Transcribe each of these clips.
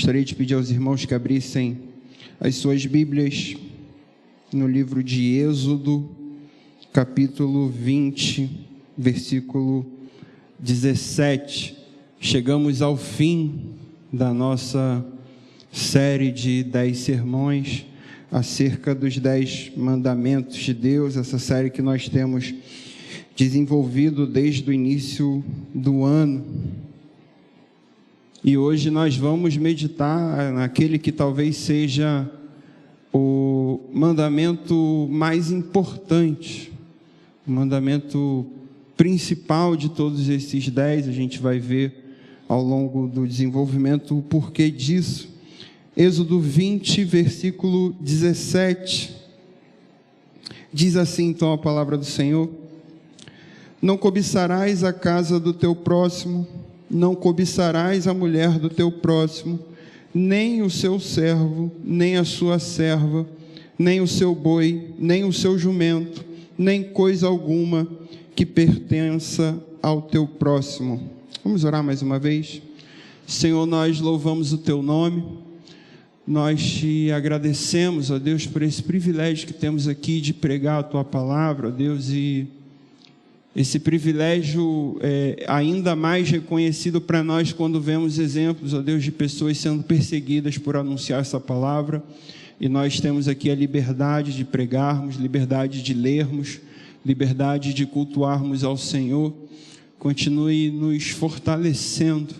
Gostaria de pedir aos irmãos que abrissem as suas Bíblias no livro de Êxodo, capítulo 20, versículo 17. Chegamos ao fim da nossa série de 10 sermões acerca dos 10 mandamentos de Deus, essa série que nós temos desenvolvido desde o início do ano. E hoje nós vamos meditar naquele que talvez seja o mandamento mais importante, o mandamento principal de todos esses 10. A gente vai ver ao longo do desenvolvimento o porquê disso. Êxodo 20, versículo 17, diz assim então a palavra do Senhor: não cobiçarás a casa do teu próximo, não cobiçarás a mulher do teu próximo, nem o seu servo, nem a sua serva, nem o seu boi, nem o seu jumento, nem coisa alguma que pertença ao teu próximo. Vamos orar mais uma vez? Senhor, nós louvamos o teu nome, nós te agradecemos, ó Deus, por esse privilégio que temos aqui de pregar a tua palavra, ó Deus, e esse privilégio é ainda mais reconhecido para nós quando vemos exemplos, ó Deus, de pessoas sendo perseguidas por anunciar essa palavra, e nós temos aqui a liberdade de pregarmos, liberdade de lermos, liberdade de cultuarmos ao Senhor. Continue nos fortalecendo,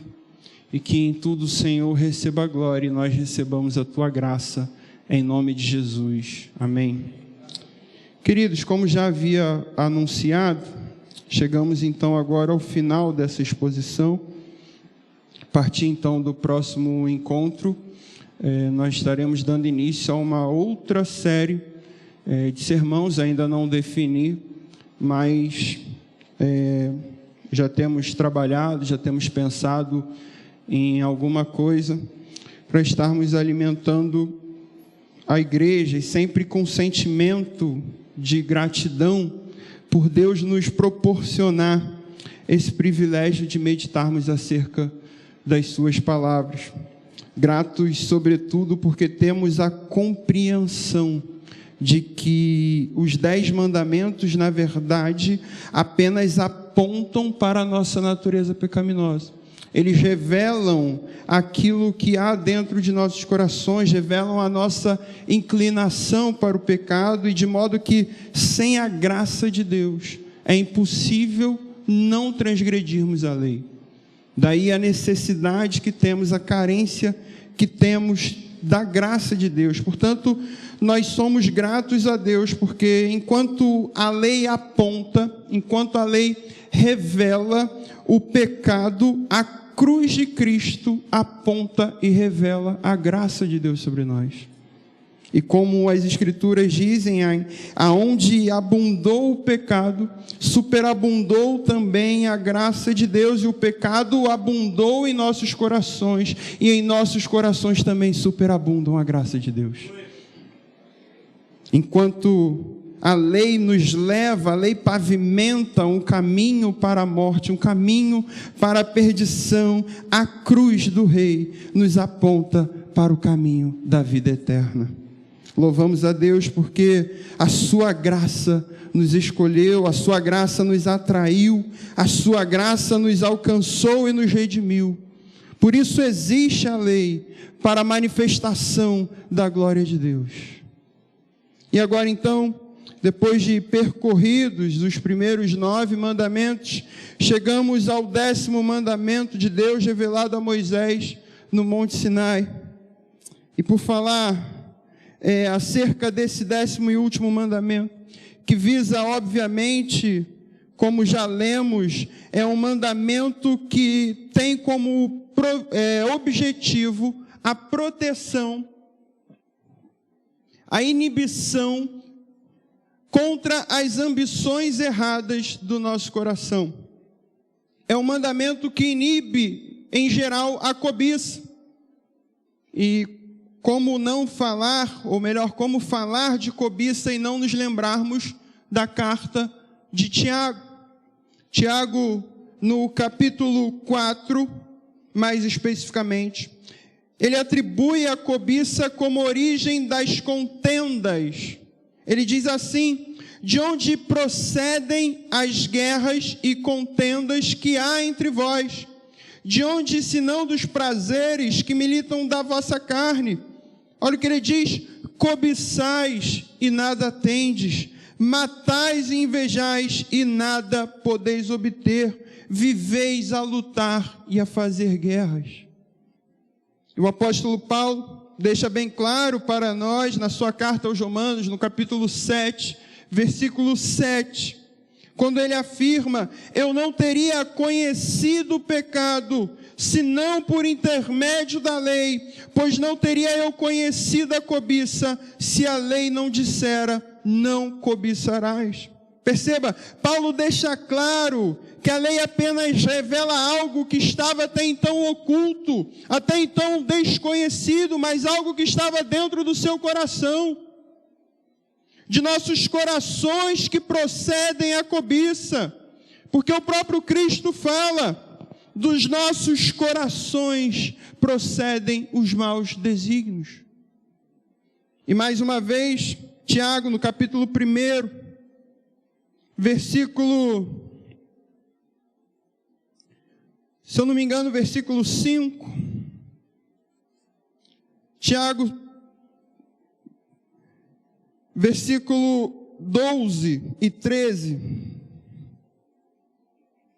e que em tudo o Senhor receba a glória e nós recebamos a tua graça, em nome de Jesus. Amém. Queridos, como já havia anunciado, chegamos então agora ao final dessa exposição. A partir então do próximo encontro, nós estaremos dando início a uma outra série de sermãos, ainda não defini, mas já temos trabalhado, já temos pensado em alguma coisa para estarmos alimentando a igreja, e sempre com sentimento de gratidão por Deus nos proporcionar esse privilégio de meditarmos acerca das suas palavras. Gratos, sobretudo, porque temos a compreensão de que os 10 mandamentos, na verdade, apenas apontam para a nossa natureza pecaminosa. Eles revelam aquilo que há dentro de nossos corações, revelam a nossa inclinação para o pecado, e de modo que, sem a graça de Deus, é impossível não transgredirmos a lei. Daí a necessidade que temos, a carência que temos da graça de Deus. Portanto, nós somos gratos a Deus, porque enquanto a lei aponta, enquanto a lei revela o pecado, a cruz de Cristo aponta e revela a graça de Deus sobre nós. E como as Escrituras dizem, aonde abundou o pecado, superabundou também a graça de Deus, e o pecado abundou em nossos corações, e em nossos corações também superabundam a graça de Deus. Enquanto a lei nos leva, a lei pavimenta um caminho para a morte, um caminho para a perdição, a cruz do Rei nos aponta para o caminho da vida eterna. Louvamos a Deus porque a sua graça nos escolheu, a sua graça nos atraiu, a sua graça nos alcançou e nos redimiu. Por isso existe a lei, para a manifestação da glória de Deus. E agora então, depois de percorridos os primeiros 9 mandamentos, chegamos ao 10º mandamento de Deus revelado a Moisés no Monte Sinai. E por falar acerca desse 10º e último mandamento, que visa, obviamente, como já lemos, é um mandamento que tem como objetivo a proteção, a inibição contra as ambições erradas do nosso coração. É um mandamento que inibe, em geral, a cobiça. E como não falar, ou melhor, como falar de cobiça e não nos lembrarmos da carta de Tiago. Tiago, no capítulo 4, mais especificamente, ele atribui a cobiça como origem das contendas. Ele diz assim: de onde procedem as guerras e contendas que há entre vós? De onde, senão dos prazeres que militam da vossa carne? Olha o que ele diz: cobiçais e nada tendes, matais e invejais e nada podeis obter, viveis a lutar e a fazer guerras. E o apóstolo Paulo deixa bem claro para nós, na sua carta aos Romanos, no capítulo 7, versículo 7, quando ele afirma: eu não teria conhecido o pecado, senão por intermédio da lei, pois não teria eu conhecido a cobiça, se a lei não dissera, não cobiçarás. Perceba, Paulo deixa claro que a lei apenas revela algo que estava até então oculto, até então desconhecido, mas algo que estava dentro do seu coração. De nossos corações que procedem a cobiça, porque o próprio Cristo fala: dos nossos corações procedem os maus desígnios. E mais uma vez, Tiago, no capítulo 1, versículo, se eu não me engano, versículo 5, Tiago, versículo 12 e 13,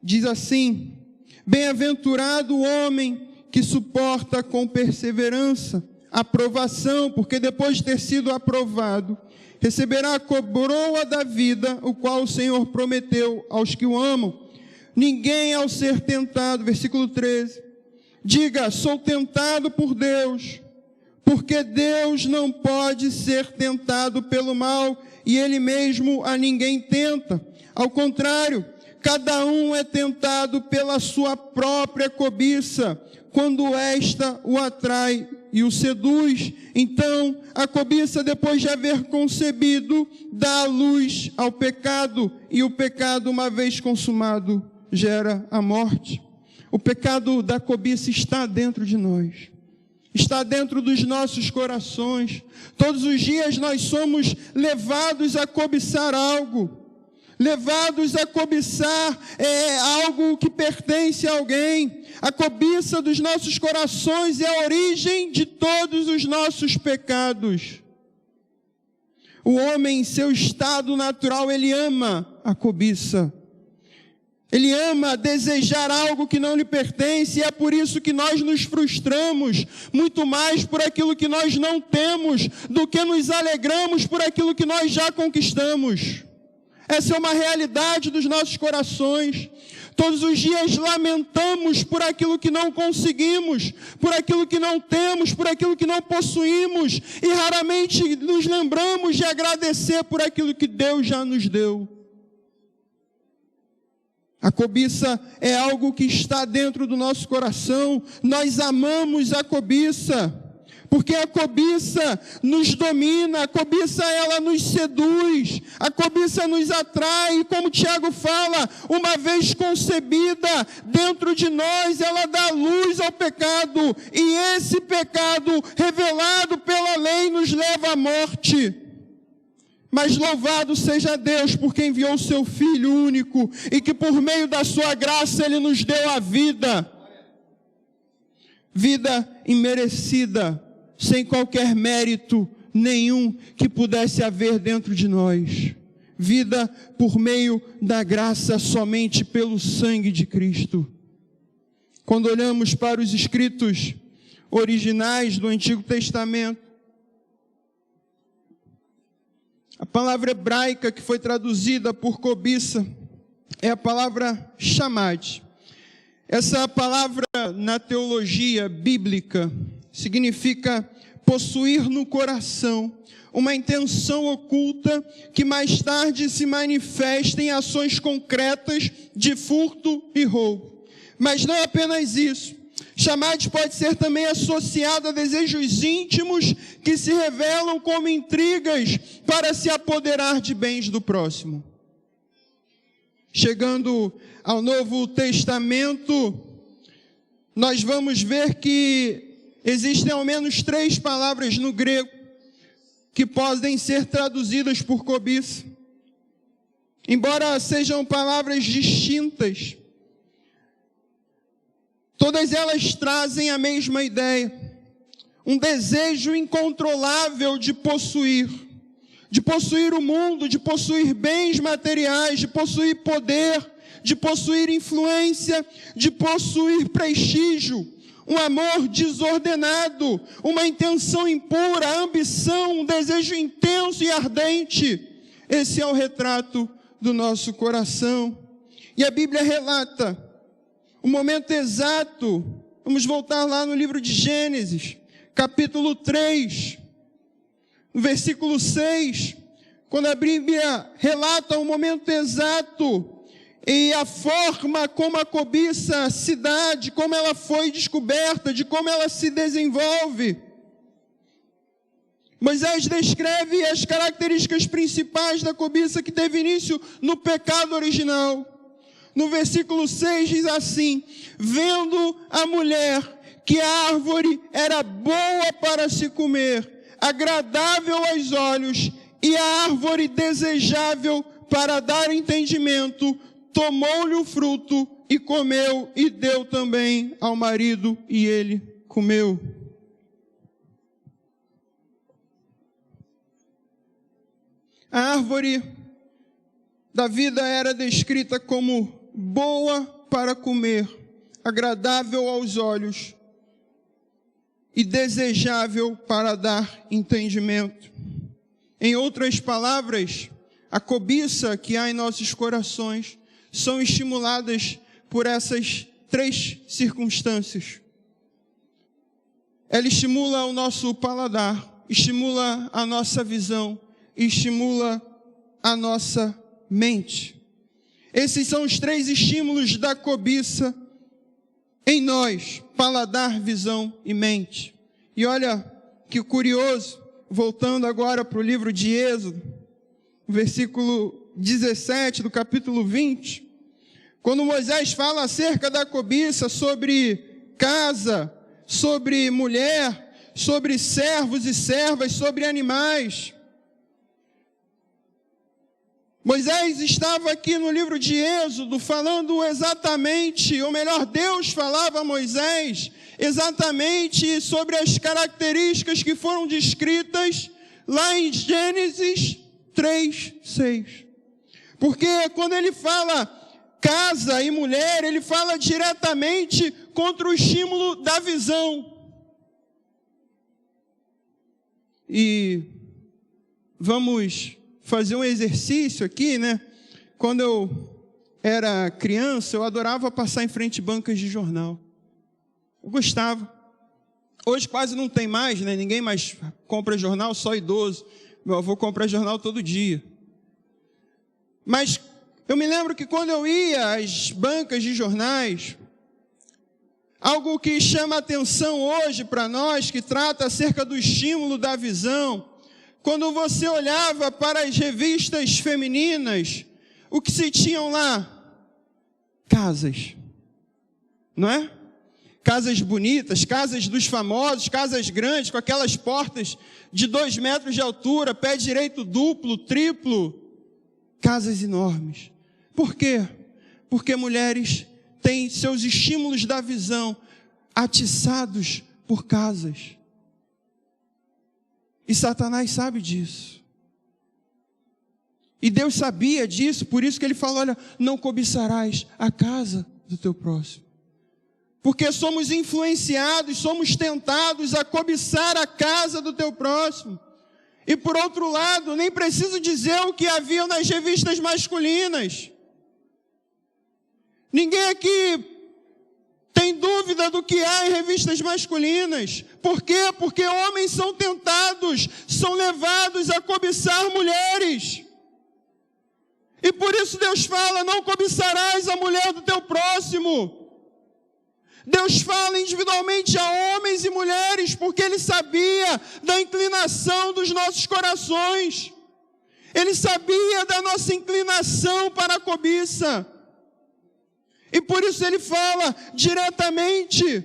diz assim: bem-aventurado o homem que suporta com perseverança a provação, porque depois de ter sido aprovado, receberá a coroa da vida, o qual o Senhor prometeu aos que o amam. Ninguém, ao ser tentado, versículo 13, diga: sou tentado por Deus, porque Deus não pode ser tentado pelo mal, e Ele mesmo a ninguém tenta. Ao contrário, cada um é tentado pela sua própria cobiça, quando esta o atrai e o seduz. Então, a cobiça, depois de haver concebido, dá a luz ao pecado, e o pecado, uma vez consumado, gera a morte. O pecado da cobiça está dentro de nós, está dentro dos nossos corações. Todos os dias nós somos levados a cobiçar algo, levados a cobiçar algo que pertence a alguém. A cobiça dos nossos corações é a origem de todos os nossos pecados. O homem, em seu estado natural, ele ama a cobiça. Ele ama desejar algo que não lhe pertence, e é por isso que nós nos frustramos muito mais por aquilo que nós não temos, do que nos alegramos por aquilo que nós já conquistamos. Essa é uma realidade dos nossos corações. Todos os dias lamentamos por aquilo que não conseguimos, por aquilo que não temos, por aquilo que não possuímos, e raramente nos lembramos de agradecer por aquilo que Deus já nos deu. A cobiça é algo que está dentro do nosso coração. Nós amamos a cobiça, porque a cobiça nos domina, a cobiça ela nos seduz, a cobiça nos atrai, e como Tiago fala, uma vez concebida dentro de nós, ela dá luz ao pecado, e esse pecado revelado pela lei nos leva à morte. Mas louvado seja Deus, porque enviou o seu Filho único, e que por meio da sua graça Ele nos deu a vida. Vida imerecida, sem qualquer mérito nenhum que pudesse haver dentro de nós. Vida por meio da graça, somente pelo sangue de Cristo. Quando olhamos para os escritos originais do Antigo Testamento, a palavra hebraica que foi traduzida por cobiça é a palavra chamad. Essa palavra na teologia bíblica significa possuir no coração uma intenção oculta que mais tarde se manifesta em ações concretas de furto e roubo. Mas não apenas isso. Chamad pode ser também associado a desejos íntimos que se revelam como intrigas para se apoderar de bens do próximo. Chegando ao Novo Testamento, nós vamos ver que existem ao menos 3 palavras no grego que podem ser traduzidas por cobiça. Embora sejam palavras distintas, todas elas trazem a mesma ideia. Um desejo incontrolável de possuir o mundo, de possuir bens materiais, de possuir poder, de possuir influência, de possuir prestígio, um amor desordenado, uma intenção impura, ambição, um desejo intenso e ardente. Esse é o retrato do nosso coração. E a Bíblia relata o momento exato. Vamos voltar lá no livro de Gênesis, capítulo 3, no versículo 6, quando a Bíblia relata o momento exato e a forma como a cobiça se dá, de como ela foi descoberta, de como ela se desenvolve. Moisés descreve as características principais da cobiça que teve início no pecado original. No versículo 6 diz assim: vendo a mulher que a árvore era boa para se comer, agradável aos olhos, e a árvore desejável para dar entendimento, tomou-lhe o fruto e comeu, e deu também ao marido, e ele comeu. A árvore da vida era descrita como boa para comer, agradável aos olhos e desejável para dar entendimento. Em outras palavras, a cobiça que há em nossos corações são estimuladas por essas 3 circunstâncias. Ela estimula o nosso paladar, estimula a nossa visão, estimula a nossa mente. Esses são os 3 estímulos da cobiça em nós: paladar, visão e mente. E olha que curioso, voltando agora para o livro de Êxodo, versículo 17 do capítulo 20, quando Moisés fala acerca da cobiça, sobre casa, sobre mulher, sobre servos e servas, sobre animais. Moisés estava aqui no livro de Êxodo falando exatamente, ou melhor, Deus falava a Moisés exatamente sobre as características que foram descritas lá em Gênesis 3:6. Porque quando ele fala casa e mulher, ele fala diretamente contra o estímulo da visão. E vamos fazer um exercício aqui, né? Quando eu era criança, eu adorava passar em frente a bancas de jornal. Eu gostava. Hoje quase não tem mais, né? Ninguém mais compra jornal, só idoso. Meu avô compra jornal todo dia. Mas eu me lembro que quando eu ia às bancas de jornais, algo que chama atenção hoje para nós, que trata acerca do estímulo da visão, quando você olhava para as revistas femininas, o que se tinham lá? Casas, não é? Casas bonitas, casas dos famosos, casas grandes, com aquelas portas de 2 metros de altura, pé direito duplo, triplo, casas enormes. Por quê? Porque mulheres têm seus estímulos da visão atiçados por casas. E Satanás sabe disso. E Deus sabia disso, por isso que ele falou: olha, não cobiçarás a casa do teu próximo. Porque somos influenciados, somos tentados a cobiçar a casa do teu próximo. E por outro lado, nem preciso dizer o que havia nas revistas masculinas. Ninguém aqui tem dúvida do que há em revistas masculinas. Por quê? Porque homens são tentados, são levados a cobiçar mulheres. E por isso Deus fala: não cobiçarás a mulher do teu próximo. Deus fala individualmente a homens e mulheres, porque Ele sabia da inclinação dos nossos corações. Ele sabia da nossa inclinação para a cobiça. E por isso Ele fala diretamente.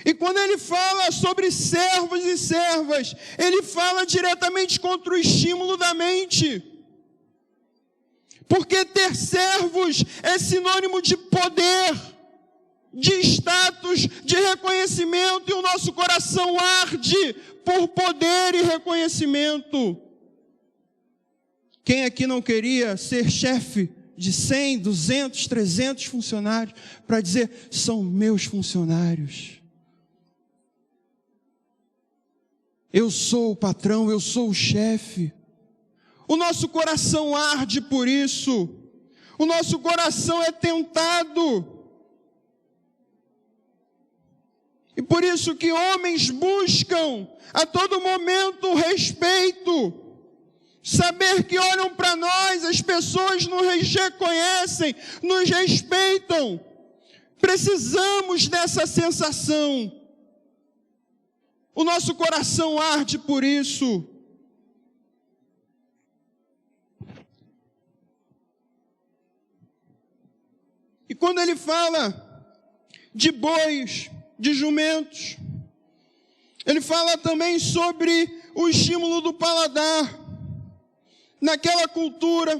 E quando ele fala sobre servos e servas, ele fala diretamente contra o estímulo da mente. Porque ter servos é sinônimo de poder, de status, de reconhecimento, e o nosso coração arde por poder e reconhecimento. Quem aqui não queria ser chefe de 100, 200, 300 funcionários, para dizer, são meus funcionários. Eu sou o patrão, eu sou o chefe. O nosso coração arde por isso. O nosso coração é tentado. E por isso que homens buscam a todo momento respeito. Saber que olham para nós, as pessoas nos reconhecem, nos respeitam. Precisamos dessa sensação. O nosso coração arde por isso. E quando ele fala de bois, de jumentos, ele fala também sobre o estímulo do paladar. Naquela cultura,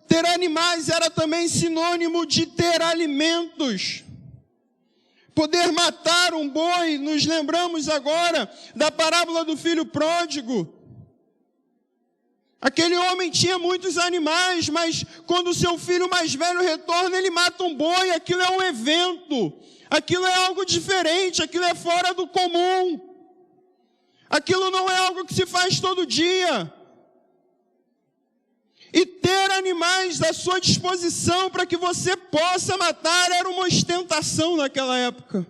ter animais era também sinônimo de ter alimentos. Poder matar um boi, nos lembramos agora da parábola do filho pródigo. Aquele homem tinha muitos animais, mas quando o seu filho mais velho retorna, ele mata um boi. Aquilo é um evento, aquilo é algo diferente, aquilo é fora do comum. Aquilo não é algo que se faz todo dia. E ter animais à sua disposição para que você possa matar era uma ostentação naquela época.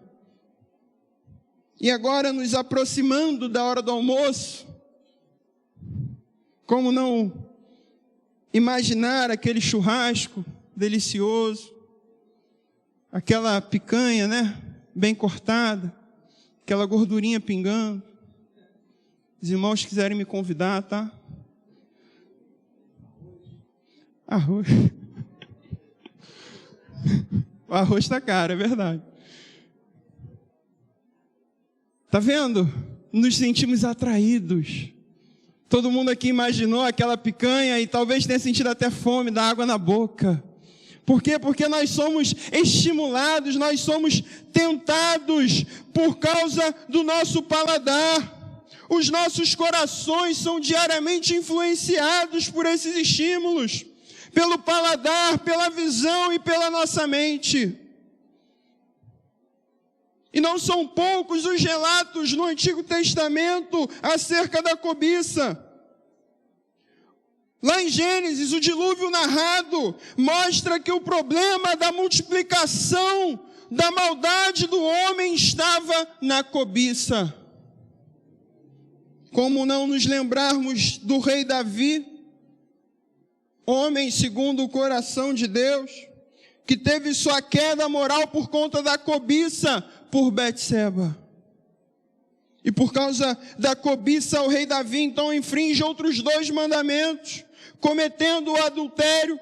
E agora, nos aproximando da hora do almoço, como não imaginar aquele churrasco delicioso, aquela picanha, né, bem cortada, aquela gordurinha pingando. Os irmãos quiserem me convidar, tá? Arroz. O arroz está caro, é verdade. Está vendo? Nos sentimos atraídos. Todo mundo aqui imaginou aquela picanha e talvez tenha sentido até fome, dá água na boca. Por quê? Porque nós somos estimulados, nós somos tentados por causa do nosso paladar. Os nossos corações são diariamente influenciados por esses estímulos. Pelo paladar, pela visão e pela nossa mente. E não são poucos os relatos no Antigo Testamento acerca da cobiça. Lá em Gênesis, o dilúvio narrado mostra que o problema da multiplicação da maldade do homem estava na cobiça. Como não nos lembrarmos do rei Davi, homem segundo o coração de Deus, que teve sua queda moral por conta da cobiça por Betseba. E por causa da cobiça, o rei Davi então infringe outros 2 mandamentos, cometendo o adultério.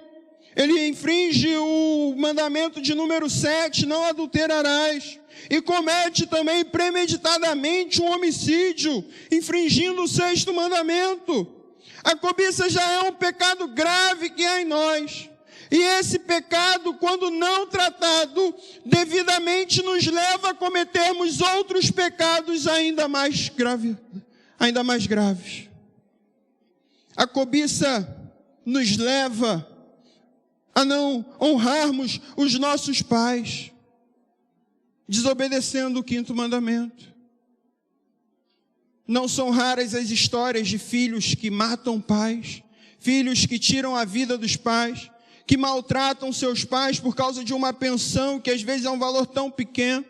Ele infringe o mandamento de número 7, não adulterarás. E comete também premeditadamente um homicídio, infringindo o 6º mandamento. A cobiça já é um pecado grave que há em nós. E esse pecado, quando não tratado devidamente, nos leva a cometermos outros pecados ainda mais graves. A cobiça nos leva a não honrarmos os nossos pais, desobedecendo o 5º mandamento. Não são raras as histórias de filhos que matam pais, filhos que tiram a vida dos pais, que maltratam seus pais por causa de uma pensão que às vezes é um valor tão pequeno.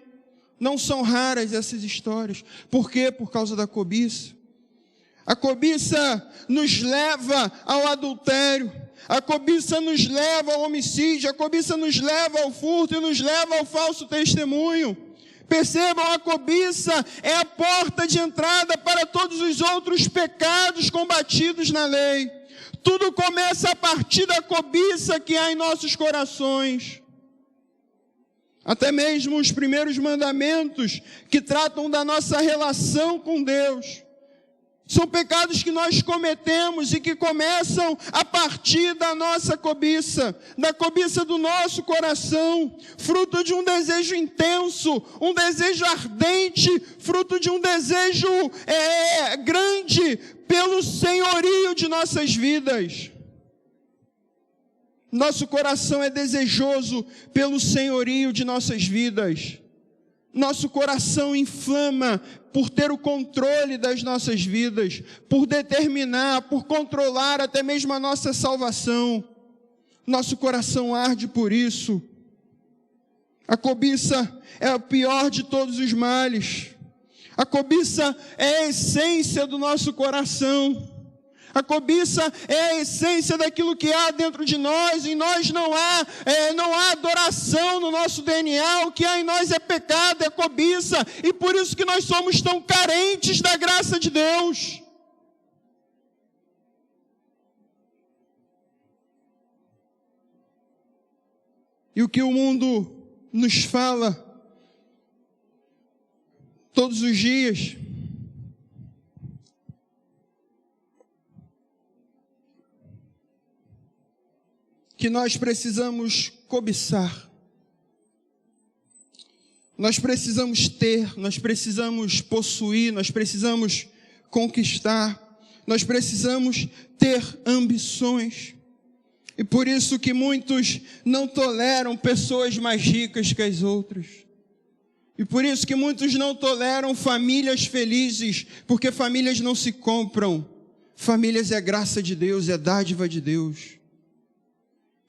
Não são raras essas histórias. Por quê? Por causa da cobiça. A cobiça nos leva ao adultério, a cobiça nos leva ao homicídio, a cobiça nos leva ao furto e nos leva ao falso testemunho. Percebam, a cobiça é a porta de entrada para todos os outros pecados combatidos na lei. Tudo começa a partir da cobiça que há em nossos corações. Até mesmo os primeiros mandamentos que tratam da nossa relação com Deus. São pecados que nós cometemos e que começam a partir da nossa cobiça, da cobiça do nosso coração, fruto de um desejo intenso, um desejo ardente, fruto de um desejo grande pelo senhorio de nossas vidas. Nosso coração é desejoso pelo senhorio de nossas vidas. Nosso coração inflama por ter o controle das nossas vidas, por determinar, por controlar até mesmo a nossa salvação. Nosso coração arde por isso. A cobiça é o pior de todos os males. A cobiça é a essência do nosso coração. A cobiça é a essência daquilo que há dentro de nós. Em nós não há adoração no nosso DNA. O que há em nós é pecado, é cobiça. E por isso que nós somos tão carentes da graça de Deus. E o que o mundo nos fala todos os dias que nós precisamos cobiçar, nós precisamos ter, nós precisamos possuir, nós precisamos conquistar, nós precisamos ter ambições. E por isso que muitos não toleram pessoas mais ricas que as outras. E por isso que muitos não toleram famílias felizes, porque famílias não se compram. Famílias é graça de Deus, é dádiva de Deus.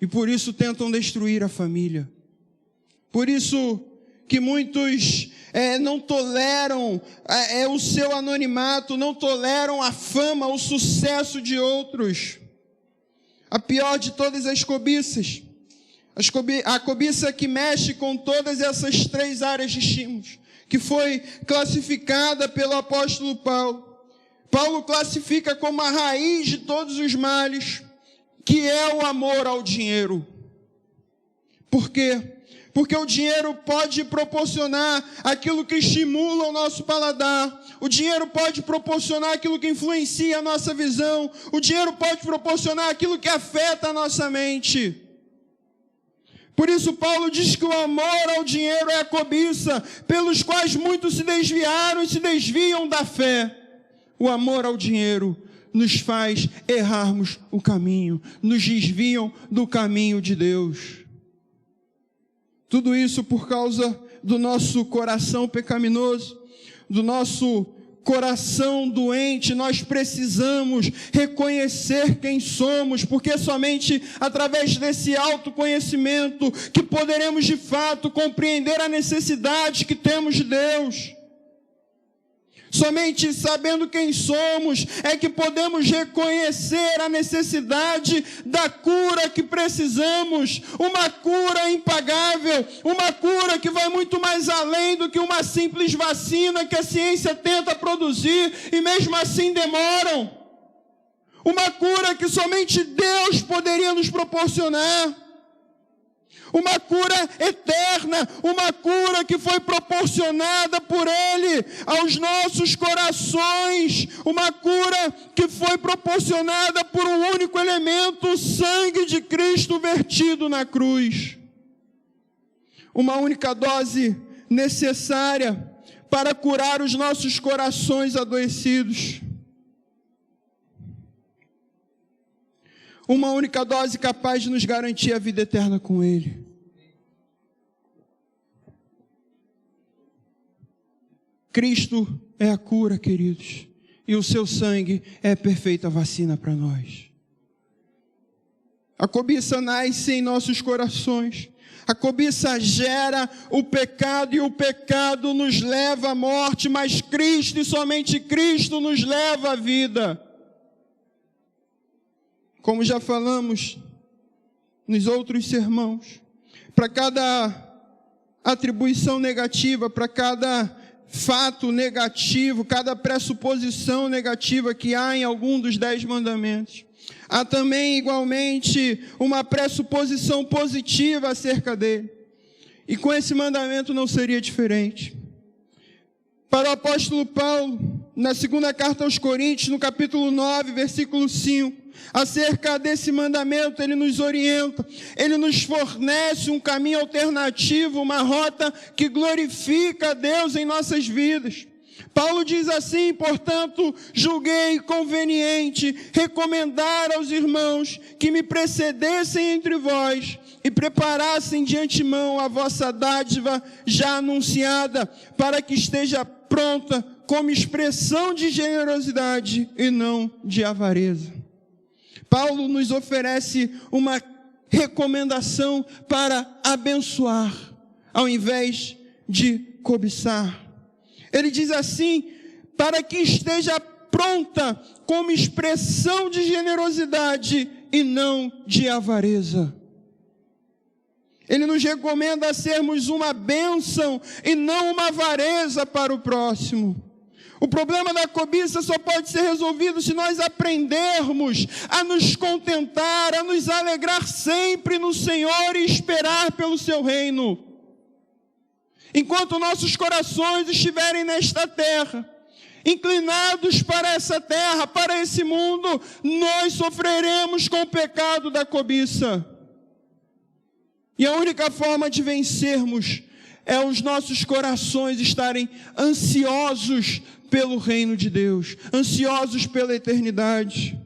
E por isso tentam destruir a família. Por isso que muitos não toleram o seu anonimato, não toleram a fama, o sucesso de outros. A pior de todas as cobiças, a cobiça que mexe com todas essas três áreas de estímulos, que foi classificada pelo apóstolo Paulo. Paulo classifica como a raiz de todos os males, que é o amor ao dinheiro. Por quê? Porque o dinheiro pode proporcionar aquilo que estimula o nosso paladar. O dinheiro pode proporcionar aquilo que influencia a nossa visão. O dinheiro pode proporcionar aquilo que afeta a nossa mente. Por isso Paulo diz que o amor ao dinheiro é a cobiça, pelos quais muitos se desviaram e se desviam da fé. O amor ao dinheiro nos faz errarmos o caminho, nos desviam do caminho de Deus. Tudo isso por causa do nosso coração pecaminoso, do nosso coração doente. Nós precisamos reconhecer quem somos, porque somente através desse autoconhecimento que poderemos de fato compreender a necessidade que temos de Deus. Somente sabendo quem somos é que podemos reconhecer a necessidade da cura que precisamos, uma cura impagável, uma cura que vai muito mais além do que uma simples vacina que a ciência tenta produzir e mesmo assim demoram. Uma cura que somente Deus poderia nos proporcionar. Uma cura eterna, uma cura que foi proporcionada por Ele aos nossos corações, uma cura que foi proporcionada por um único elemento, o sangue de Cristo vertido na cruz. Uma única dose necessária para curar os nossos corações adoecidos. Uma única dose capaz de nos garantir a vida eterna com Ele. Cristo é a cura, queridos, e o seu sangue é a perfeita vacina para nós. A cobiça nasce em nossos corações. A cobiça gera o pecado e o pecado nos leva à morte, mas Cristo e somente Cristo nos leva à vida. Como já falamos nos outros sermãos, para cada atribuição negativa, para cada fato negativo, cada pressuposição negativa que há em algum dos 10 mandamentos, há também igualmente uma pressuposição positiva acerca dele. E com esse mandamento não seria diferente. Para o apóstolo Paulo, na segunda carta aos Coríntios, no capítulo 9, versículo 5, acerca desse mandamento, ele nos orienta, ele nos fornece um caminho alternativo, uma rota que glorifica a Deus em nossas vidas. Paulo diz assim: portanto, julguei conveniente recomendar aos irmãos que me precedessem entre vós e preparassem de antemão a vossa dádiva já anunciada, para que esteja pronta como expressão de generosidade e não de avareza. Paulo nos oferece uma recomendação para abençoar, ao invés de cobiçar. Ele diz assim: para que esteja pronta como expressão de generosidade e não de avareza. Ele nos recomenda sermos uma bênção e não uma avareza para o próximo. O problema da cobiça só pode ser resolvido se nós aprendermos a nos contentar, a nos alegrar sempre no Senhor e esperar pelo seu reino. Enquanto nossos corações estiverem nesta terra, inclinados para essa terra, para esse mundo, nós sofreremos com o pecado da cobiça. E a única forma de vencermos é os nossos corações estarem ansiosos pelo reino de Deus, ansiosos pela eternidade.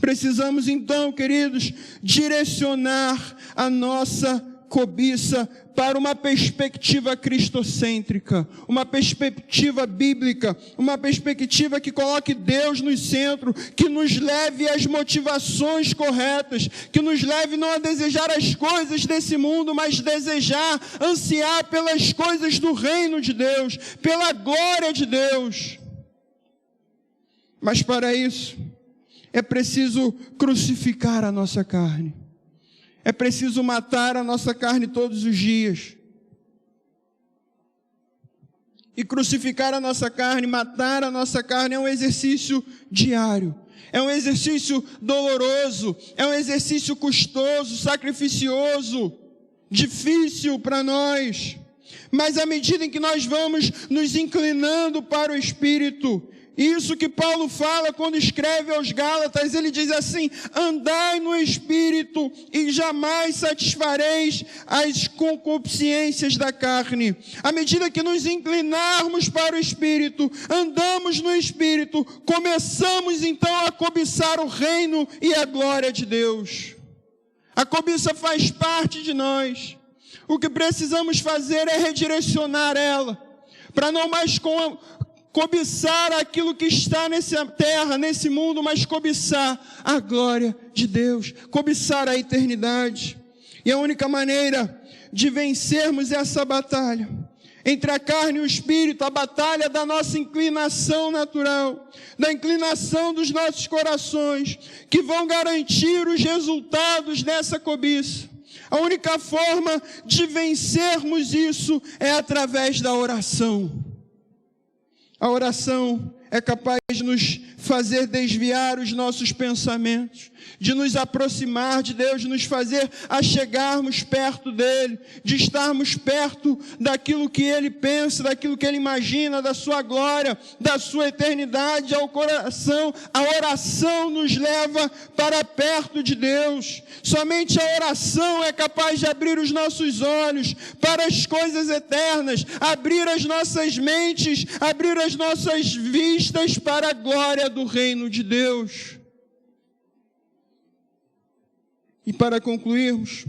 Precisamos então, queridos, direcionar a nossa cobiça para uma perspectiva cristocêntrica, uma perspectiva bíblica, uma perspectiva que coloque Deus no centro, que nos leve às motivações corretas, que nos leve não a desejar as coisas desse mundo, mas desejar, ansiar pelas coisas do reino de Deus, pela glória de Deus. Mas para isso, é preciso crucificar a nossa carne. É preciso matar a nossa carne todos os dias. E crucificar a nossa carne, matar a nossa carne é um exercício diário. É um exercício doloroso, é um exercício custoso, sacrificioso, difícil para nós. Mas à medida em que nós vamos nos inclinando para o Espírito, isso que Paulo fala quando escreve aos Gálatas, ele diz assim: andai no Espírito e jamais satisfareis as concupiscências da carne. À medida que nos inclinarmos para o Espírito, andamos no Espírito, começamos então a cobiçar o reino e a glória de Deus. A cobiça faz parte de nós. O que precisamos fazer é redirecionar ela, para não mais cobiçar aquilo que está nessa terra, nesse mundo, mas cobiçar a glória de Deus, cobiçar a eternidade. E a única maneira de vencermos essa batalha entre a carne e o espírito, a batalha da nossa inclinação natural, da inclinação dos nossos corações, que vão garantir os resultados dessa cobiça. A única forma de vencermos isso é através da oração. A oração é capaz de nos fazer desviar os nossos pensamentos, de nos aproximar de Deus, de nos fazer achegarmos perto dEle, de estarmos perto daquilo que Ele pensa, daquilo que Ele imagina, da sua glória, da sua eternidade ao coração. A oração nos leva para perto de Deus. Somente a oração é capaz de abrir os nossos olhos para as coisas eternas, abrir as nossas mentes, abrir as nossas vistas para a glória do reino de Deus. E para concluirmos,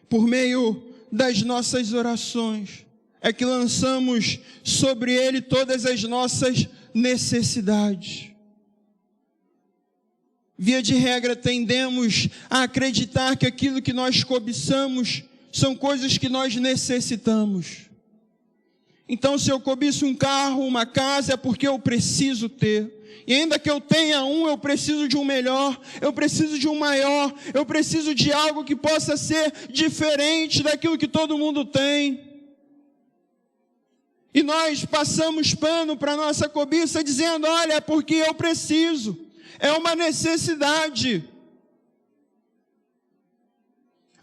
por meio das nossas orações, é que lançamos sobre Ele todas as nossas necessidades. Via de regra, tendemos a acreditar que aquilo que nós cobiçamos são coisas que nós necessitamos. Então, se eu cobiço um carro, uma casa, é porque eu preciso ter. E ainda que eu tenha um, eu preciso de um melhor, eu preciso de um maior, eu preciso de algo que possa ser diferente daquilo que todo mundo tem. E nós passamos pano para a nossa cobiça dizendo: olha, é porque eu preciso, é uma necessidade.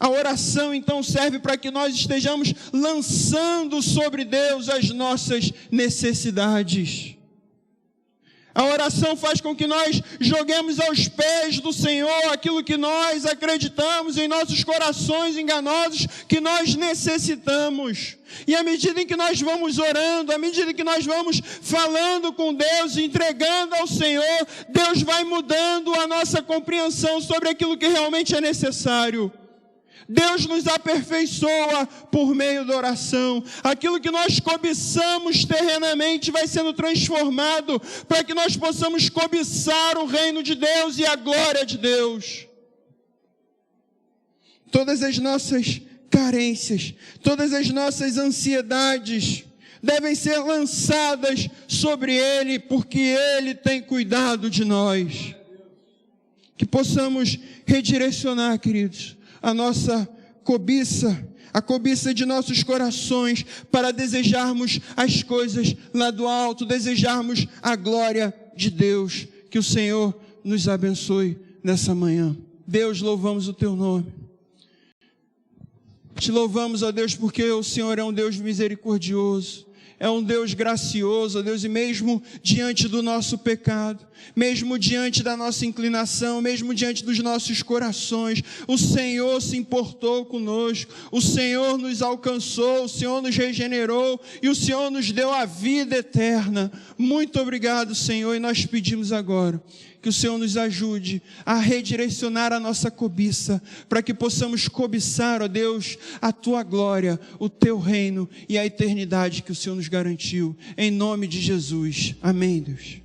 A oração então serve para que nós estejamos lançando sobre Deus as nossas necessidades. A oração faz com que nós joguemos aos pés do Senhor aquilo que nós acreditamos em nossos corações enganosos que nós necessitamos. E à medida em que nós vamos orando, à medida em que nós vamos falando com Deus, entregando ao Senhor, Deus vai mudando a nossa compreensão sobre aquilo que realmente é necessário. Deus nos aperfeiçoa por meio da oração. Aquilo que nós cobiçamos terrenamente vai sendo transformado para que nós possamos cobiçar o reino de Deus e a glória de Deus. Todas as nossas carências, todas as nossas ansiedades devem ser lançadas sobre Ele, porque Ele tem cuidado de nós. Que possamos redirecionar, queridos, a nossa cobiça, a cobiça de nossos corações, para desejarmos as coisas lá do alto, desejarmos a glória de Deus. Que o Senhor nos abençoe nessa manhã. Deus, louvamos o Teu nome. Te louvamos, ó Deus, porque o Senhor é um Deus misericordioso. É um Deus gracioso, ó Deus, e mesmo diante do nosso pecado, mesmo diante da nossa inclinação, mesmo diante dos nossos corações, o Senhor se importou conosco, o Senhor nos alcançou, o Senhor nos regenerou e o Senhor nos deu a vida eterna. Muito obrigado, Senhor, e nós pedimos agora que o Senhor nos ajude a redirecionar a nossa cobiça, para que possamos cobiçar, ó Deus, a Tua glória, o Teu reino e a eternidade que o Senhor nos garantiu. Em nome de Jesus. Amém, Deus.